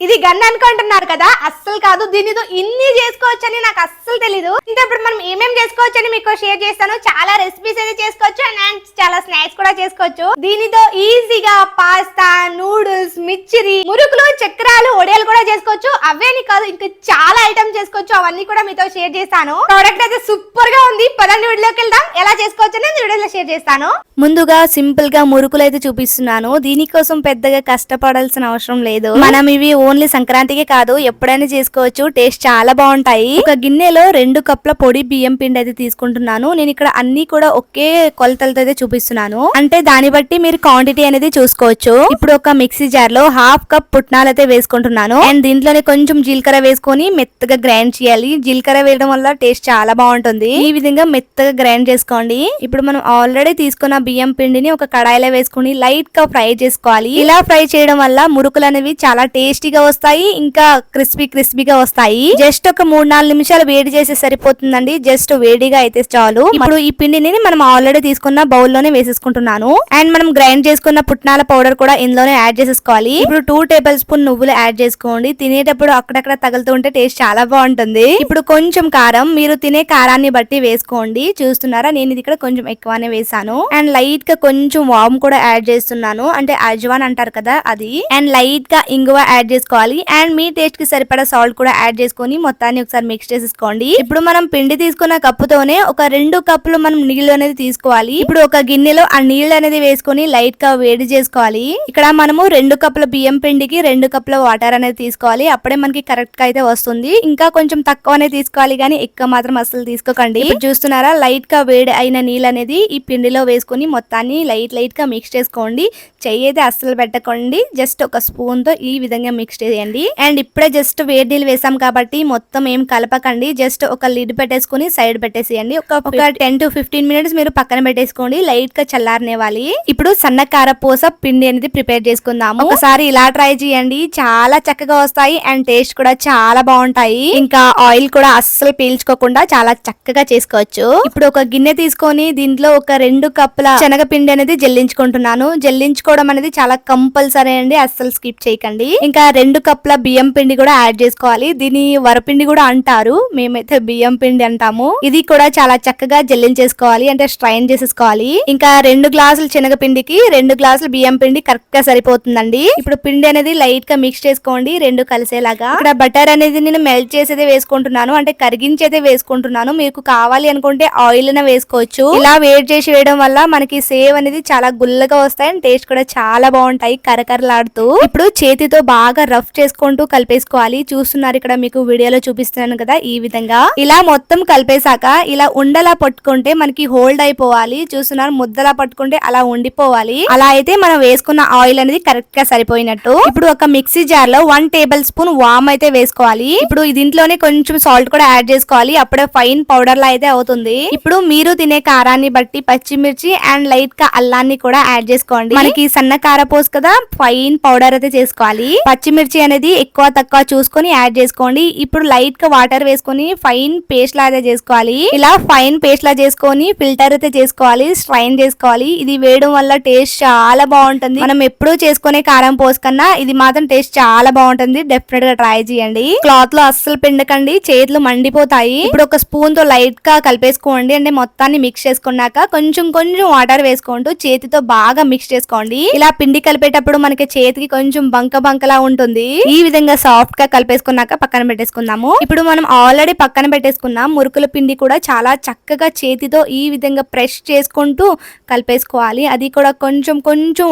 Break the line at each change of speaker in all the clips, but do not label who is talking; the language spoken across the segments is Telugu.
ఇది గన్ అనుకుంటున్నారు కదా, అస్సలు కాదు. దీనితో ఇన్ని చేసుకోవచ్చని నాకు అస్సలు తెలీదు. ఇంకా ఇప్పుడు మనం ఏమేం చేసుకోవచ్చని మీకు షేర్ చేస్తాను. చాలా రెసిపీస్ అయితే చేసుకోవచ్చు అండ్ చాలా స్నాక్స్ కూడా చేసుకోవచ్చు. దీనితో ఈజీగా పాస్తా, నూడిల్స్, మిర్చిరి, మురుకులు, చక్రాలు, ఒడియాలు కూడా చేసుకోవచ్చు. అవేని కాదు ఇంకా చాలా ఐటమ్స్ చేసుకోవచ్చు. అవన్నీ కూడా మీతో షేర్ చేస్తాను. ప్రోడక్ట్ అయితే సూపర్ గా ఉంది. పదండి వీడియోకి వెళ్దాం. ఎలా చేసుకోవచ్చు అనేది వీడియోలో షేర్ చేస్తాను.
ముందుగా సింపుల్ గా మురుకులు అయితే చూపిస్తున్నాను. దీనికోసం పెద్దగా కష్టపడాల్సిన అవసరం లేదు. మనం ఇవి ఓన్లీ సంక్రాంతికే కాదు ఎప్పుడైనా చేసుకోవచ్చు. టేస్ట్ చాలా బాగుంటాయి. ఒక గిన్నెలో 2 కప్పుల పొడి బియ్యం పిండి అయితే తీసుకుంటున్నాను. నేను ఇక్కడ అన్ని కూడా ఒకే కొలతలతో అయితే చూపిస్తున్నాను. అంటే దాన్ని బట్టి మీరు క్వాంటిటీ అనేది చూసుకోవచ్చు. ఇప్పుడు ఒక మిక్సీ జార్ లో 1/2 కప్ పుట్నాలు అయితే వేసుకుంటున్నాను. అండ్ దీంట్లోనే కొంచెం జీలకర్ర వేసుకొని మెత్తగా గ్రైండ్ చేయాలి. జీలకర్ర వేయడం వల్ల టేస్ట్ చాలా బాగుంటుంది. ఈ విధంగా మెత్తగా గ్రైండ్ చేసుకోండి. ఇప్పుడు మనం ఆల్రెడీ తీసుకున్న బియ్యం పిండిని ఒక కడాయిలో వేసుకుని లైట్ గా ఫ్రై చేసుకోవాలి. ఇలా ఫ్రై చేయడం వల్ల మురుకులు అనేవి చాలా టేస్టీగా వస్తాయి. ఇంకా క్రిస్పీగా వస్తాయి. జస్ట్ ఒక 3-4 నిమిషాలు వేడి చేసి సరిపోతుందండి. జస్ట్ వేడిగా అయితే చాలు. ఇప్పుడు ఈ పిండిని మనం ఆల్రెడీ తీసుకున్న బౌల్ లోనే వేసేసుకుంటున్నాను. అండ్ మనం గ్రైండ్ చేసుకున్న పుట్నాల పౌడర్ కూడా ఇందులోనే యాడ్ చేసేసుకోవాలి. ఇప్పుడు 2 టేబుల్ స్పూన్ నువ్వులు యాడ్ చేసుకోండి. తినేటప్పుడు అక్కడక్కడ తగులుతూ ఉంటే టేస్ట్ చాలా బాగుంటుంది. ఇప్పుడు కొంచెం కారం, మీరు తినే కారాన్ని బట్టి వేసుకోండి. చూస్తున్నారా, నేను ఇది ఇక్కడ కొంచెం ఎక్కువనే వేసాను. అండ్ లైట్ గా కొంచెం వామ్ కూడా యాడ్ చేస్తున్నాను. అంటే అజ్వాన్ అంటారు కదా అది. అండ్ లైట్ గా ఇంగువ యాడ్ చేసుకోవాలి. అండ్ మీ టేస్ట్ కి సరిపడా సాల్ట్ కూడా యాడ్ చేసుకొని మొత్తాన్ని ఒకసారి మిక్స్ చేసేసుకోండి. ఇప్పుడు మనం పిండి తీసుకున్న కప్పుతోనే ఒక 2 కప్పులు మనం నీళ్లు అనేది తీసుకోవాలి. ఇప్పుడు ఒక గిన్నెలో ఆ నీళ్లు అనేది వేసుకొని లైట్ గా వేడి చేసుకోవాలి. ఇక్కడ మనము 2 కప్పుల బియ్యం పిండికి 2 కప్పుల వాటర్ అనేది తీసుకోవాలి. అప్పుడే మనకి కరెక్ట్ గా అయితే వస్తుంది. ఇంకా కొంచెం తక్కువనే తీసుకోవాలి కానీ ఎక్కువ మాత్రం అసలు తీసుకోకండి. ఇప్పుడు చూస్తున్నారా, లైట్ గా వేడి అయిన నీళ్ళు అనేది ఈ పిండిలో వేసుకొని మొత్తాన్ని లైట్ గా మిక్స్ చేసుకోండి. చెయ్యి అయితే అస్సలు పెట్టకండి. జస్ట్ ఒక స్పూన్ తో ఈ విధంగా మిక్స్ చేయండి. అండ్ ఇప్పుడే జస్ట్ వేడి నీళ్ళు వేసాం కాబట్టి మొత్తం ఏం కలపకండి. జస్ట్ ఒక లిడ్ పెట్టేసుకుని సైడ్ పెట్టేసేయండి. ఒక 10 to 15 మినిట్స్ మీరు పక్కన పెట్టేసుకోండి. లైట్ గా చల్లారనివ్వాలి. ఇప్పుడు సన్న కారపూస పిండి అనేది ప్రిపేర్ చేసుకుందాము. ఒకసారి ఇలా ట్రై చేయండి. చాలా చక్కగా వస్తాయి అండ్ టేస్ట్ కూడా చాలా బాగుంటాయి. ఇంకా ఆయిల్ కూడా అస్సలు పీల్చుకోకుండా చాలా చక్కగా చేసుకోవచ్చు. ఇప్పుడు ఒక గిన్నె తీసుకొని దీంట్లో ఒక 2 కప్పుల శనగపిండి అనేది జల్లించుకుంటున్నాను. జల్లించుకోవడం అనేది చాలా కంపల్సరీ అండి, అస్సలు స్కిప్ చేయకండి. ఇంకా 2 కప్పుల బియ్యం పిండి కూడా యాడ్ చేసుకోవాలి. దీని వరపిండి కూడా అంటారు, మేమైతే బియ్యం పిండి అంటాము. ఇది కూడా చాలా చక్కగా జల్లించేసుకోవాలి, అంటే స్ట్రైన్ చేసేసుకోవాలి. ఇంకా 2 గ్లాసుల శనగపిండికి 2 గ్లాసుల బియ్యం పిండి కరెక్ట్ గా సరిపోతుందండి. ఇప్పుడు పిండి అనేది లైట్ గా మిక్స్ చేసుకోండి 2 కలిసేలాగా. ఇక్కడ బటర్ అనేది నేను మెల్ట్ చేసేదే వేసుకుంటున్నాను, అంటే కరిగించేదే వేసుకుంటున్నాను. మీకు కావాలి అనుకుంటే ఆయిల్ అయినా వేసుకోవచ్చు. ఇలా వేడి చేసి వేయడం వల్ల మనకి సేవ్ అనేది చాలా గుల్లగా వస్తాయి అండ్ టేస్ట్ కూడా చాలా బాగుంటాయి కరకరలాడుతూ. ఇప్పుడు చేతితో బాగా రఫ్ చేసుకుంటూ కలిపేసుకోవాలి. చూస్తున్నారు ఇక్కడ మీకు వీడియోలో చూపిస్తున్నాను కదా, ఈ విధంగా ఇలా మొత్తం కలిపేశాక ఇలా ఉండలా పట్టుకుంటే మనకి హోల్డ్ అయిపోవాలి. చూస్తున్నారు, ముద్దలా పట్టుకుంటే అలా ఉండిపోవాలి. అలా అయితే మనం వేసుకున్న ఆయిల్ అనేది కరెక్ట్ గా సరిపోయినట్టు. ఇప్పుడు ఒక మిక్సీ జార్ లో 1 టేబుల్ స్పూన్ వామ్ అయితే వేసుకోవాలి. ఇప్పుడు దీంట్లోనే కొంచెం సాల్ట్ కూడా యాడ్ చేసుకోవాలి. అప్పుడే ఫైన్ పౌడర్ లా అయితే అవుతుంది. ఇప్పుడు మీరు తినే కారాన్ని బట్టి పచ్చిమిర్చి అండ్ లైట్ గా అల్లాన్ని కూడా యాడ్ చేసుకోండి. మనకి సన్న కారపోసు కదా, ఫైన్ పౌడర్ అయితే చేసుకోవాలి. పచ్చిమిర్చి అనేది ఎక్కువ తక్కువ చూసుకొని యాడ్ చేసుకోండి. ఇప్పుడు లైట్ గా వాటర్ వేసుకొని ఫైన్ పేస్ట్ లాగా చేసుకోవాలి. ఇలా ఫైన్ పేస్ట్ లా చేసుకొని ఫిల్టర్ అయితే చేసుకోవాలి, స్ట్రైన్ చేసుకోవాలి. ఇది వేయడం వల్ల టేస్ట్ చాలా బాగుంటుంది. మనం ఎప్పుడూ చేసుకునే కారం పోసు కన్నా ఇది మాత్రం టేస్ట్ చాలా బాగుంటుంది. డెఫినెట్ గా ట్రై చేయండి. క్లాత్ లో అస్సలు పిండకండి, చేతులు మండిపోతాయి. ఇప్పుడు ఒక స్పూన్ తో లైట్ గా కలిపేసుకోండి. అంటే మొత్తాన్ని మిక్స్ చేసుకున్నాక కొంచెం వాటర్ వేసుకుంటూ చేతితో బాగా మిక్స్ చేసుకోండి. ఇలా పిండి కలిపేటప్పుడు మనకి చేతికి కొంచెం బంకలా ఉంటుంది. ఈ విధంగా సాఫ్ట్ గా కలిపేసుకున్నాక పక్కన పెట్టేసుకుందాము. ఇప్పుడు మనం ఆల్రెడీ పక్కన పెట్టేసుకున్నాం మురుకుల పిండి కూడా చాలా చక్కగా చేతితో ఈ విధంగా ప్రెస్ చేసుకుంటూ కలిపేసుకోవాలి. అది కూడా కొంచెం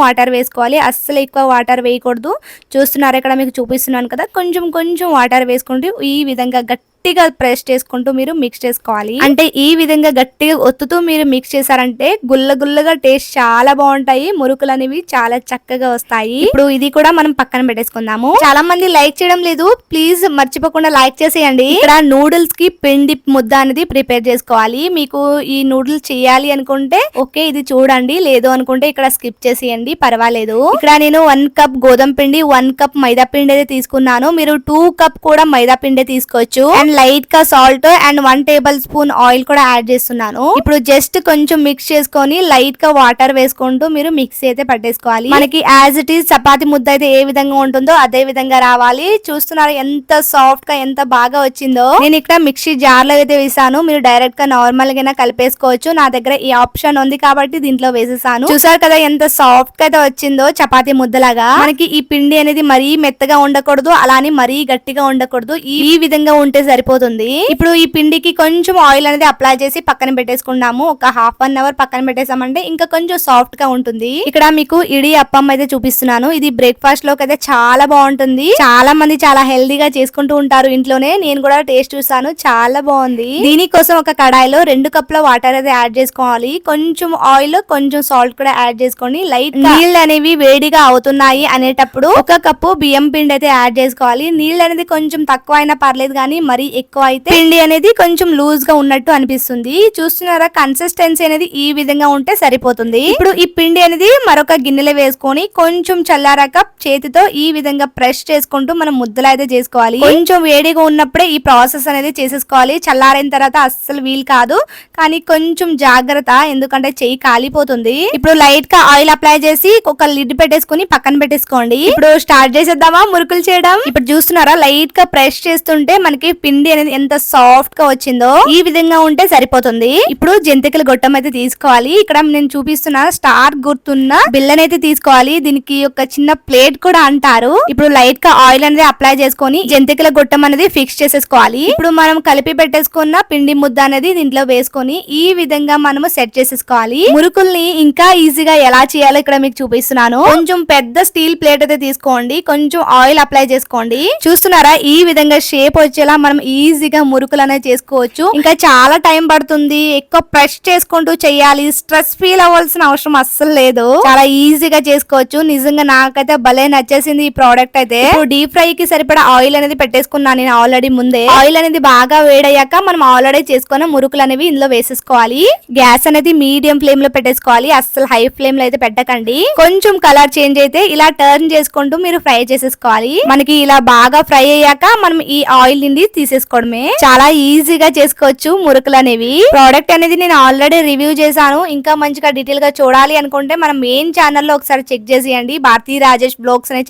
వాటర్ వేసుకోవాలి, అస్సలు ఎక్కువ వాటర్ వేయకూడదు. చూస్తున్నారు ఇక్కడ మీకు చూపిస్తున్నాను కదా, కొంచెం వాటర్ వేసుకుంటూ ఈ విధంగా గట్టిగా ప్రెస్ చేసుకుంటూ మీరు మిక్స్ చేసుకోవాలి. అంటే ఈ విధంగా గట్టిగా ఒత్తుతూ మీరు మిక్స్ చేశారంటే గుల్లగా టేస్ట్ చాలా బాగుంటాయి. మురుకులు అనేవి చాలా చక్కగా వస్తాయి. ఇప్పుడు ఇది కూడా మనం పక్కన పెట్టేసుకుందాము. చాలా మంది లైక్ చేయడం లేదు, ప్లీజ్ మర్చిపోకుండా లైక్ చేసేయండి. ఇక్కడ నూడిల్స్ కి పిండి ముద్ద అనేది ప్రిపేర్ చేసుకోవాలి. మీకు ఈ నూడిల్స్ చేయాలి అనుకుంటే ఓకే ఇది చూడండి, లేదు అనుకుంటే ఇక్కడ స్కిప్ చేసేయండి, పర్వాలేదు. ఇక్కడ నేను 1 కప్ గోధుమ పిండి 1 కప్ మైదా పిండి అయితే తీసుకున్నాను. మీరు 2 కప్ కూడా మైదా పిండి తీసుకోవచ్చు. అండ్ లైట్ గా salt and 1 table spoon oil కూడా యాడ్ చేస్తున్నాను. ఇప్పుడు జస్ట్ కొంచెం మిక్స్ చేసుకొని లైట్ గా వాటర్ వేసుకుంటూ మీరు మిక్సీ అయితే పట్టేసుకోవాలి. మనకి యాజ్ ఇట్ ఈస్ చపాతి ముద్ద అయితే ఏ విధంగా ఉంటుందో అదే విధంగా రావాలి. చూస్తున్నారు ఎంత సాఫ్ట్ గా ఎంత బాగా వచ్చిందో. నేను ఇక్కడ మిక్సీ జార్ లో అయితే వేసాను. మీరు డైరెక్ట్ గా నార్మల్ గా కలిపేసుకోవచ్చు. నా దగ్గర ఈ ఆప్షన్ ఉంది కాబట్టి దీంట్లో వేసేసాను. చూసారు కదా ఎంత సాఫ్ట్ గా అయితే వచ్చిందో చపాతి ముద్దలాగా. మనకి ఈ పిండి అనేది మరీ మెత్తగా ఉండకూడదు, అలానే మరీ గట్టిగా ఉండకూడదు. ఈ విధంగా ఉంటే సరిపోతుంది. ఇప్పుడు ఈ పిండికి కొంచెం ఆయిల్ అనేది అప్లై చేసి పక్కన పెట్టేసుకున్నాము. ఒక 1/2 అవర్ పక్కన పెట్టేసామంటే ఇంకా కొంచెం సాఫ్ట్ గా ఉంటుంది. ఇక్కడ మీకు ఇడి అప్పం అయితే చూపిస్తున్నాను. ఇది బ్రేక్ఫాస్ట్ లోకి అయితే చాలా బాగుంటుంది. చాలా మంది చాలా హెల్దీగా చేసుకుంటూ ఉంటారు ఇంట్లోనే. నేను కూడా టేస్ట్ చూసాను, చాలా బాగుంది. దీనికోసం ఒక కడాయిలో 2 కప్పుల వాటర్ అయితే యాడ్ చేసుకోవాలి. కొంచెం ఆయిల్ కొంచెం సాల్ట్ కూడా యాడ్ చేసుకోండి. లైట్ నీళ్ళు అనేవి వేడిగా అవుతున్నాయి అనేటప్పుడు 1 కప్పు బియ్యం పిండి అయితే యాడ్ చేసుకోవాలి. నీళ్ళు అనేది కొంచెం తక్కువ అయినా పర్లేదు, కానీ మరీ ఎక్కువ అయితే పిండి అనేది కొంచెం లూజ్ గా ఉన్నట్టు అనిపిస్తుంది. చూస్తున్నారా కన్సిస్టెన్సీ అనేది ఈ విధంగా ఉంటే సరిపోతుంది. ఇప్పుడు ఈ పిండి అనేది మరొక గిన్నెలో వేసుకొని కొంచెం చల్లారాక చేతితో ఈ విధంగా ప్రెస్ చేసుకుంటూ మనం ముద్దలు అయితే చేసుకోవాలి. కొంచెం వేడిగా ఉన్నప్పుడే ఈ ప్రాసెస్ అనేది చేసేసుకోవాలి. చల్లారైన తర్వాత అస్సలు వీలు కాదు, కానీ కొంచెం జాగ్రత్త, ఎందుకంటే చెయ్యి కాలిపోతుంది. ఇప్పుడు లైట్ గా ఆయిల్ అప్లై చేసి ఒక లిడ్ పెట్టేసుకుని పక్కన పెట్టేసుకోండి. ఇప్పుడు స్టార్ట్ చేసేద్దామా మురుకులు చేయడం. ఇప్పుడు చూస్తున్నారా లైట్ గా ప్రెస్ చేస్తుంటే మనకి పిండి అనేది ఎంత సాఫ్ట్ గా వచ్చిందో. ఈ విధంగా ఉంటే సరిపోతుంది. ఇప్పుడు జంతికల గొట్టం అయితే తీసుకోవాలి. ఇక్కడ నేను చూపిస్తున్న స్టార్ గుర్తున్న బిల్లనైతే తీసుకోవాలి. దీనికి ఒక చిన్న ప్లేట్ కూడా అంటారు. ఇప్పుడు లైట్ గా ఆయిల్ అనేది అప్లై చేసుకొని జంతికల గొట్టం అనేది ఫిక్స్ చేసేసుకోవాలి. ఇప్పుడు మనం కలిపి పెట్టేసుకున్న పిండి ముద్ద అనేది దీంట్లో వేసుకొని ఈ విధంగా మనము సెట్ చేసేసుకోవాలి. మురుకుల్ని ఇంకా ఈజీగా ఎలా చేయాలో ఇక్కడ మీకు చూపిస్తున్నాను. కొంచెం పెద్ద స్టీల్ ప్లేట్ అయితే తీసుకోండి. కొంచెం ఆయిల్ అప్లై చేసుకోండి. చూస్తున్నారా ఈ విధంగా షేప్ వచ్చేలా మనం ఈజీగా మురుకులు అనేది చేసుకోవచ్చు. ఇంకా చాలా టైం పడుతుంది, ఎక్కువ ప్రెస్ చేసుకుంటూ చేయాలి. స్ట్రెస్ ఫీల్ అవ్వాల్సిన అవసరం అస్సలు లేదు. చాలా ఈజీగా చేసుకోవచ్చు. నిజంగా నాకైతే భలే నచ్చేసింది ఈ ప్రోడక్ట్ అయితే. ఇప్పుడు డీప్ ఫ్రై కి సరిపడా ఆయిల్ అనేది పెట్టేసుకున్నాను నేను ఆల్రెడీ ముందే. ఆయిల్ అనేది బాగా వేడయ్యాక మనం ఆల్రెడీ చేసుకున్న మురుకులు అనేవి ఇందులో వేసేసుకోవాలి. గ్యాస్ అనేది మీడియం ఫ్లేమ్ లో పెట్టేసుకోవాలి. అస్సలు హై ఫ్లేమ్ లో అయితే పెట్టకండి. కొంచెం కలర్ చేంజ్ అయితే ఇలా టర్న్ చేసుకుంటూ మీరు ఫ్రై చేసేసుకోవాలి. మనకి ఇలా బాగా ఫ్రై అయ్యాక మనం ఈ ఆయిల్ నుండి తీసేసుకోవడమే. చాలా ఈజీగా చేసుకోవచ్చు మురుకులు అనేవి. ప్రోడక్ట్ అనేది నేను ఆల్రెడీ రివ్యూ చేశాను. ఇంకా మంచిగా డీటెయిల్ గా చూడాలి అనుకుంటే మన మెయిన్ ఛానల్ లో ఒకసారి చెక్ చేసేయండి. భారతీ రాజేష్ బ్లాగ్స్ అనే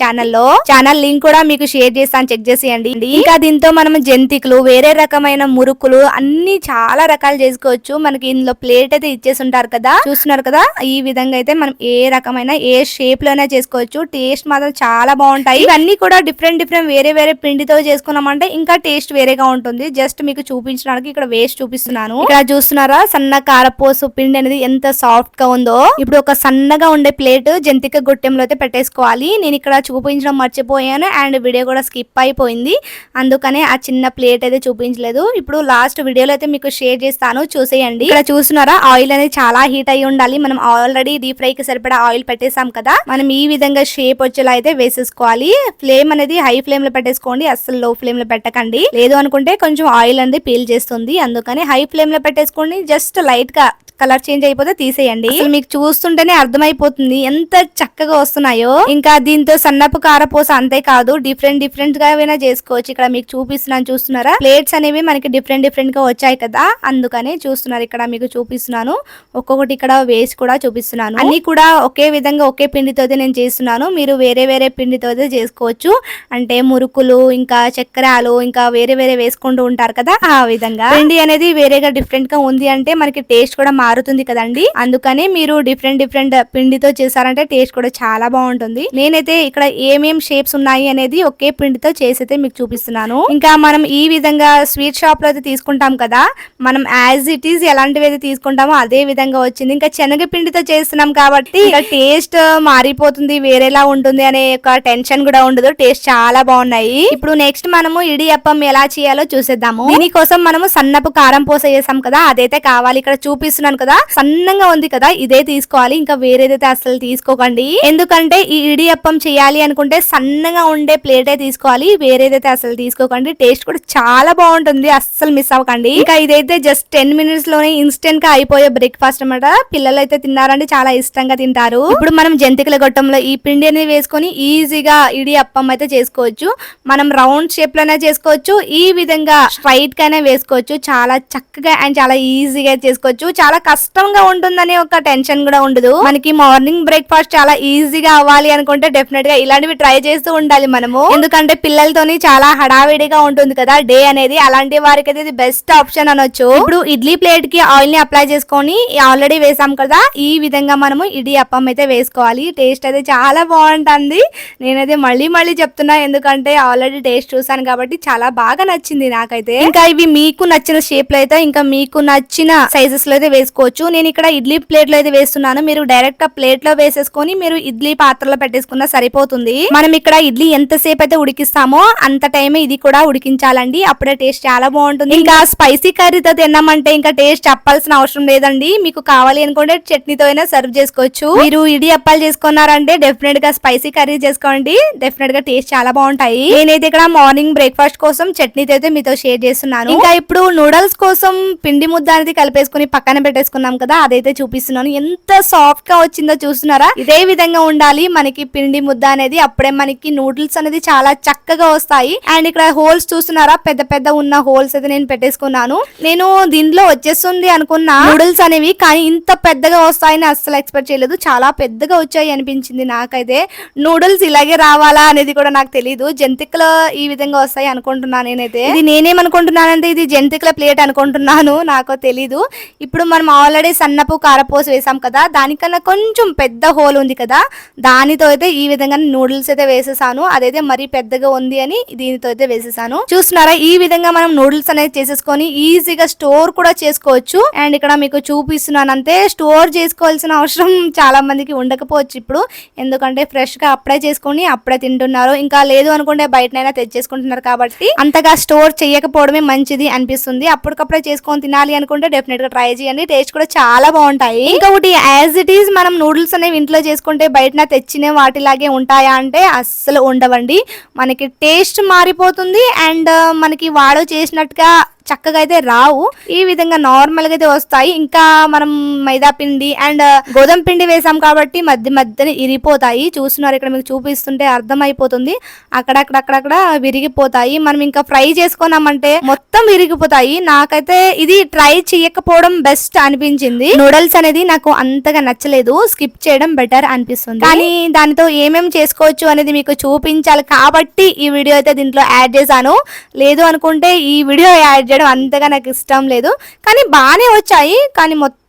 ఛానల్ లింక్ కూడా మీకు షేర్ చేస్తాను, చెక్ చేసేయండి. ఇంకా దీంతో మనం జంతికలు, వేరే రకమైన మురుకులు అన్ని చాలా రకాలు చేసుకోవచ్చు. మనకి ఇందులో ప్లేట్ అయితే ఇచ్చేసి ఉంటారు కదా, చూస్తున్నారు కదా. ఈ విధంగా అయితే మనం ఏ రకమైన ఏ షేప్ లోనే చేసుకోవచ్చు. టేస్ట్ మాత్రం చాలా బాగుంటాయి. ఇవన్నీ కూడా డిఫరెంట్ వేరే పిండితో చేసుకున్నామంటే ఇంకా టేస్ట్ వేరేగా ఉంటుంది. జస్ట్ మీకు చూపించడానికి ఇక్కడ వేస్ట్ చూపిస్తున్నాను. ఇక్కడ చూస్తున్నారా సన్న కారపోసు పిండి అనేది ఎంత సాఫ్ట్ గా ఉందో. ఇప్పుడు ఒక సన్నగా ఉండే ప్లేట్ జంతిక గొట్టెంలో అయితే పెట్టేసుకోవాలి. నేను ఇక్కడ చూపించడం మర్చిపోయాను అండ్ వీడియో కూడా స్కిప్ అయిపోయింది, అందుకనే ఆ చిన్న ప్లేట్ అయితే చూపించలేదు. ఇప్పుడు లాస్ట్ వీడియోలో అయితే మీకు షేర్ చేస్తాను, చూసేయండి. ఇక్కడ చూస్తున్నారా ఆయిల్ అనేది చాలా హీట్ అయి ఉండాలి. మనం ఆల్రెడీ డీప్ ఫ్రై కి సరిపడా ఆయిల్ పెట్టేసాం కదా, మనం ఈ విధంగా షేప్ వచ్చేలా అయితే వేసేసుకోవాలి. ఫ్లేమ్ అనేది హై ఫ్లేమ్ లో పెట్టేసుకోండి, అస్సలు లో ఫ్లేమ్ లో పెట్టకండి. లేదు అనుకుంటే కొంచెం ఆయిల్ అనేది పీల్ చేస్తుంది, అందుకని హై ఫ్లేమ్ లో పెట్టేసుకోండి. జస్ట్ లైట్ గా కలర్ చేంజ్ అయిపోతే తీసేయండి. మీకు చూస్తుంటేనే అర్థమైపోతుంది ఎంత చక్కగా వస్తున్నాయో. ఇంకా దీంతో సన్నపు కారపూస అంతే కాదు, డిఫరెంట్ గా అయినా చేసుకోవచ్చు. ఇక్కడ మీకు చూపిస్తున్నాను, చూస్తున్నారా ప్లేట్స్ అనేవి మనకి డిఫరెంట్ గా వచ్చాయి కదా, అందుకని చూస్తున్నారు. ఇక్కడ మీకు చూపిస్తున్నాను, ఒక్కొక్కటి ఇక్కడ వేసి కూడా చూపిస్తున్నాను. అన్ని కూడా ఒకే విధంగా ఒకే పిండితో నేను చేస్తున్నాను. మీరు వేరే పిండితో చేసుకోవచ్చు. అంటే మురుకులు, ఇంకా చక్రాలు, ఇంకా వేరే వేసుకుంటూ ఉంటారు కదా, ఆ విధంగా పిండి అనేది వేరేగా డిఫరెంట్ గా ఉంది అంటే మనకి టేస్ట్ కూడా మారుతుంది కదండి. అందుకని మీరు డిఫరెంట్ పిండితో చేశారంటే టేస్ట్ కూడా చాలా బాగుంటుంది. నేనైతే ఇక్కడ ఏమేం షేప్స్ ఉన్నాయి అనేది ఒకే పిండితో చేసైతే మీకు చూపిస్తున్నాను. ఇంకా మనం ఈ విధంగా స్వీట్ షాప్ లో అయితే తీసుకుంటాం కదా, మనం యాజ్ ఇట్ ఈజ్ ఎలాంటివి అయితే తీసుకుంటామో అదే విధంగా వచ్చింది. ఇంకా శనగపిండితో చేస్తున్నాం కాబట్టి ఇంకా టేస్ట్ మారిపోతుంది, వేరేలా ఉంటుంది అనే ఒక టెన్షన్ కూడా ఉండదు. టేస్ట్ చాలా బాగున్నాయి. ఇప్పుడు నెక్స్ట్ మనము ఇడియప్పం ఎలా చేయాలో చూసేద్దాము. దీనికోసం మనము సన్నపు కారం పూస చేసాం కదా, అదైతే కావాలి. ఇక్కడ చూపిస్తున్నాను కదా, సన్నంగా ఉంది కదా, ఇదే తీసుకోవాలి. ఇంకా వేరేదైతే అసలు తీసుకోకండి. ఎందుకంటే ఈ ఇడియప్పం చేయాలి అనుకుంటే సన్నగా ఉండే ప్లేటే తీసుకోవాలి, వేరేదైతే అసలు తీసుకోకండి. టేస్ట్ కూడా చాలా బాగుంటుంది, అస్సలు మిస్ అవ్వకండి. ఇంకా ఇదైతే జస్ట్ 10 minutes లోనే ఇన్స్టెంట్ గా అయిపోయే బ్రేక్ఫాస్ట్ అన్నమాట. పిల్లలు అయితే తిన్నారంటే చాలా ఇష్టంగా తింటారు. ఇప్పుడు మనం జంతికల గొట్టంలో ఈ పిండి అనేది వేసుకొని ఈజీగా ఇడియప్పం అయితే చేసుకోవచ్చు. మనం రౌండ్ షేప్ లోనే చేసుకోవచ్చు. ఈ విధంగా స్ట్రైట్ గానే వేసుకోవచ్చు. చాలా చక్కగా అండ్ చాలా ఈజీగా చేసుకోవచ్చు. చాలా కష్టంగా ఉంటుందని ఒక టెన్షన్ కూడా ఉండదు. మనకి మార్నింగ్ బ్రేక్ఫాస్ట్ చాలా ఈజీగా అవ్వాలి అనుకుంటే డెఫినెట్ గా ఇలాంటివి ట్రై చేస్తూ ఉండాలి మనము. ఎందుకంటే పిల్లలతోని చాలా హడావిడిగా ఉంటుంది కదా డే అనేది. అలాంటి వారికి అయితే ఇది బెస్ట్ ఆప్షన్ అనొచ్చు. ఇప్పుడు ఇడ్లీ ప్లేట్ కి ఆయిల్ ని అప్లై చేసుకొని ఆల్రెడీ వేసాం కదా, ఈ విధంగా మనము ఇడ్లీ అప్పం అయితే వేసుకోవాలి. టేస్ట్ అయితే చాలా బాగుంటుంది. నేనైతే మళ్ళీ చెప్తున్నా, ఎందుకంటే ఆల్రెడీ టేస్ట్ చూసాను కాబట్టి చాలా బాగా నచ్చింది నాకైతే. ఇంకా ఇవి మీకు నచ్చిన షేప్ లో అయితే ఇంకా మీకు నచ్చిన సైజెస్ లో అయితే వేసుకోవచ్చు. నేను ఇక్కడ ఇడ్లీ ప్లేట్ లో అయితే వేస్తున్నాను. మీరు డైరెక్ట్ గా ప్లేట్ లో వేసేసుకొని మీరు ఇడ్లీ పాత్రలో పెట్టేసుకున్నా సరిపోతుంది. మనం ఇక్కడ ఇడ్లీ ఎంతసేపు అయితే ఉడికిస్తామో అంత టైమే ఇది కూడా ఉడికించాలండి. అప్పుడే టేస్ట్ చాలా బాగుంటుంది. ఇంకా స్పైసీ కర్రీతో తిన్నామంటే ఇంకా టేస్ట్ చెప్పాల్సిన అవసరం లేదండి. మీకు కావాలి అనుకుంటే చట్నీతో అయినా సర్వ్ చేసుకోవచ్చు. మీరు ఇడ్లీ అప్పాలు చేసుకున్నారంటే డెఫినెట్ గా స్పైసీ కర్రీ చేసుకోండి. డెఫినెట్ గా టేస్ట్ చాలా బాగుంటాయి. నేనైతే ఇక్కడ మార్నింగ్ బ్రేక్ఫాస్ట్ కోసం చట్నీతో అయితే మీతో షేర్ చేస్తున్నాను. ఇంకా ఇప్పుడు నూడిల్స్ కోసం పిండి ముద్ద అనేది కలిపేసుకుని పక్కన పెట్టేసుకున్నాం కదా, అదైతే చూపిస్తున్నాను. ఎంత సాఫ్ట్ గా వచ్చిందో చూస్తున్నారా? ఇదే విధంగా ఉండాలి మనకి పిండి ముద్ద అనేది. అప్పుడే మనకి నూడిల్స్ అనేది చాలా చక్కగా వస్తాయి. అండ్ ఇక్కడ హోల్స్ చూస్తున్నారా? పెద్ద ఉన్న హోల్స్ అయితే నేను పెట్టేసుకున్నాను. నేను దీంట్లో వచ్చేస్తుంది అనుకున్నా నూడిల్స్ అనేవి, కానీ ఇంత పెద్దగా వస్తాయని అస్సలు ఎక్స్పెక్ట్ చేయలేదు. చాలా పెద్దగా వచ్చాయి అనిపించింది నాకైతే. నూడిల్స్ ఇలాగే రావాలా అనేది కూడా నాకు తెలియదు. జంతికలు ఈ విధంగా వస్తాయి అనుకుంటున్నాను నేనైతే. ఇది నేనేమనుకుంటున్నానంటే ఇది జంతికల ప్లేట్ అనుకుంటున్నాను, నాకు తెలీదు. ఇప్పుడు మనం ఆల్రెడీ సన్నపు కారపోసి వేసాం కదా, దానికన్నా కొంచెం పెద్ద హోల్ ఉంది కదా, దానితో అయితే ఈ విధంగా నూడిల్స్ అయితే వేసేసాను. అదైతే మరీ పెద్దగా ఉంది అని దీనితో అయితే వేసేసాను. చూస్తున్నారా? ఈ విధంగా మనం నూడిల్స్ అనేది చేసేసుకొని ఈజీగా స్టోర్ కూడా చేసుకోవచ్చు. అండ్ ఇక్కడ మీకు చూపిస్తున్నాను అంతే. స్టోర్ చేసుకోవాల్సిన అవసరం చాలా మందికి ఉండకపోవచ్చు ఇప్పుడు, ఎందుకంటే ఫ్రెష్ గా అప్పుడే చేసుకొని అప్పుడే తింటున్నారు. ఇంకా లేదు అనుకుంటే బయటనైనా తెచ్చేసుకుంటున్నారు కాబట్టి అంతగా స్టోర్ చేయకపోవడమే మంచిది అనిపిస్తుంది. అప్పటికప్పుడే చేసుకొని తినాలి అనుకుంటే డెఫినెట్ గా ట్రై చేయండి. టేస్ట్ కూడా చాలా బాగుంటాయి. ఇంకొకటి, యాజ్ ఇట్ ఈస్ మనం నూడిల్స్ అనేవి ఇంట్లో చేసుకుంటే బయటన తెచ్చిన వాటిలాగే ఉంటాయా అంటే అస్సలు ఉండవండి. మనకి టేస్ట్ మారిపోతుంది. అండ్ మనకి వాడు చేసినట్టుగా చక్కగా అయితే రావు. ఈ విధంగా నార్మల్ గా అయితే వస్తాయి. ఇంకా మనం మైదా పిండి అండ్ గోధుమ పిండి వేసాం కాబట్టి మధ్యన ఇరిగిపోతాయి. చూస్తున్నారు, ఇక్కడ మీకు చూపిస్తుంటే అర్థమైపోతుంది. అక్కడక్కడ విరిగిపోతాయి. మనం ఇంకా ఫ్రై చేసుకున్నామంటే మొత్తం విరిగిపోతాయి. నాకైతే ఇది ట్రై చేయకపోవడం బెస్ట్ అనిపించింది. నూడిల్స్ అనేది నాకు అంతగా నచ్చలేదు. స్కిప్ చేయడం బెటర్ అనిపిస్తుంది. కానీ దానితో ఏమేమి చేసుకోవచ్చు అనేది మీకు చూపించాలి కాబట్టి ఈ వీడియో అయితే దీంట్లో యాడ్ చేశాను. లేదు అనుకుంటే ఈ వీడియో యాడ్ చేయడం అంతగా నాకు ఇష్టం లేదు. కానీ బాగానే వచ్చాయి, కానీ మొత్తం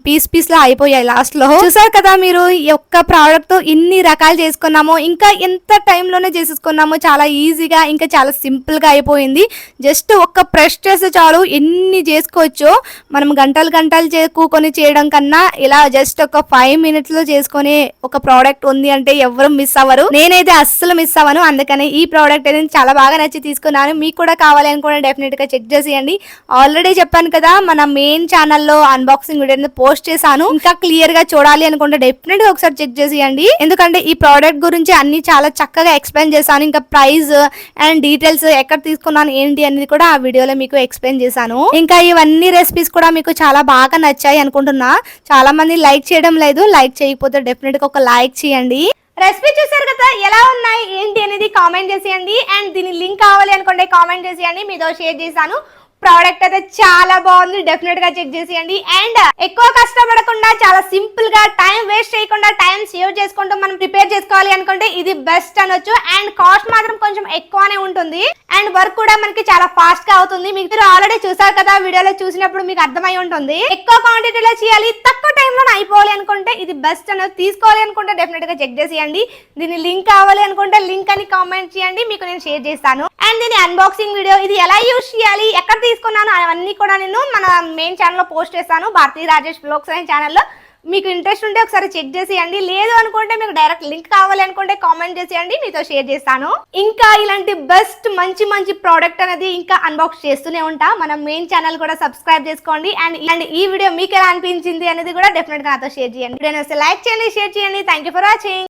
పీస్ లా అయిపోయాయి లాస్ట్ లో. చూసారు కదా మీరు, ఈ ఒక్క ప్రోడక్ట్ తో ఇన్ని రకాలు చేసుకున్నామో, ఇంకా ఎంత టైంలోనే చేసేసుకున్నామో. చాలా ఈజీగా ఇంకా చాలా సింపుల్ గా అయిపోయింది. జస్ట్ ఒక్క ప్రెస్ చేస్తే చాలు ఎన్ని చేసుకోవచ్చు. మనం గంటలు కూకొని చేయడం కన్నా ఇలా జస్ట్ ఒక 5 minutes లో చేసుకునే ఒక ప్రోడక్ట్ ఉంది అంటే ఎవరు మిస్ అవ్వరు. నేనైతే అస్సలు మిస్ అవ్వను. అందుకని ఈ ప్రోడక్ట్ అనేది చాలా బాగా నచ్చి తీసుకున్నాను. మీకు కూడా కావాలి అనుకుంటే డెఫినెట్ గా చెక్ చేసేయండి. ఆల్రెడీ చెప్పాను కదా, మన మెయిన్ ఛానల్లో అన్బాక్సింగ్ వీడియో పోస్ట్ చేశాను. ఇంకా క్లియర్ గా చూడాలి అనుకుంటే డెఫినెట్ గా ఒకసారి చెక్ చేసేయండి. ఎందుకంటే ఈ ప్రోడక్ట్ గురించి అన్ని చాలా చక్కగా ఎక్స్ప్లెయిన్ చేశాను. ఇంకా ప్రైస్ అండ్ డీటెయిల్స్ ఎక్కడ తీసుకున్నాను ఏంటి అనేది కూడా ఆ వీడియోలో మీకు ఎక్స్ప్లెయిన్ చేశాను. ఇంకా ఇవన్నీ రెసిపీస్ కూడా మీకు చాలా బాగా నచ్చాయి అనుకుంటున్నా. చాలా మంది లైక్ చేయడం లేదు. లైక్ చేయకపోతే డెఫినెట్ గా ఒక లైక్ చేయండి.
రెసిపీ చూసారు కదా, ఎలా ఉన్నాయి ఏంటి అనేది కామెంట్ చేసేయండి. అండ్ దీని లింక్ కావాలి అనుకుంటే కామెంట్ చేసేయండి, మీతో షేర్ చేశాను. ప్రోడక్ట్ అయితే చాలా బాగుంది, డెఫినెట్ గా చెక్ చేసేయండి. అండ్ ఎక్కువ కష్టపడకుండా చాలా సింపుల్ గా టైం వేస్ట్ చేయకుండా టైం సేవ్ చేసుకుంటూ మనం ప్రిపేర్ చేసుకోవాలి అనుకుంటే ఇది బెస్ట్ అనొచ్చు. అండ్ కాస్ట్ మాత్రం కొంచెం ఎక్కువనే ఉంటుంది. అండ్ వర్క్ కూడా మనకి చాలా ఫాస్ట్ గా అవుతుంది. మీరు ఆల్రెడీ చూసారు కదా, వీడియోలో చూసినప్పుడు మీకు అర్థమై ఉంటుంది. ఎక్కువ క్వాంటిటీలో చేయాలి, తక్కువ టైంలో అయిపోవాలి అనుకుంటే ఇది బెస్ట్ అనేది. తీసుకోవాలి అనుకుంటే డెఫినెట్ గా చెక్ చేసేయండి. దీని లింక్ కావాలి అనుకుంటే లింక్ అని కామెంట్ చేయండి, మీకు నేను షేర్ చేస్తాను. అండ్ దీని అన్బాక్సింగ్ వీడియో, ఇది ఎలా యూజ్ చేయాలి, ఎక్కడ తీసుకున్నాను అవన్నీ కూడా నేను మన మెయిన్ ఛానల్లో పోస్ట్ చేస్తాను, భారతీ రాజేష్ వ్లాగ్స్ అనే ఛానల్లో. మీకు ఇంట్రెస్ట్ ఉంటే ఒకసారి చెక్ చేసేయండి. లేదు అనుకుంటే మీకు డైరెక్ట్ లింక్ కావాలి అనుకుంటే కామెంట్ చేసేయండి, మీతో షేర్ చేస్తాను. ఇంకా ఇలాంటి బెస్ట్ మంచి ప్రోడక్ట్ అనేది ఇంకా అన్బాక్స్ చేస్తూనే ఉంటా. మన మెయిన్ ఛానల్ కూడా సబ్స్క్రైబ్ చేసుకోండి. అండ్ ఈ వీడియో మీకు ఎలా అనిపించింది అనేది కూడా డెఫినెట్ గా నాతో షేర్ చేయండి. వీడియోని లైక్ చేయండి, షేర్ చేయండి. Thank you for watching.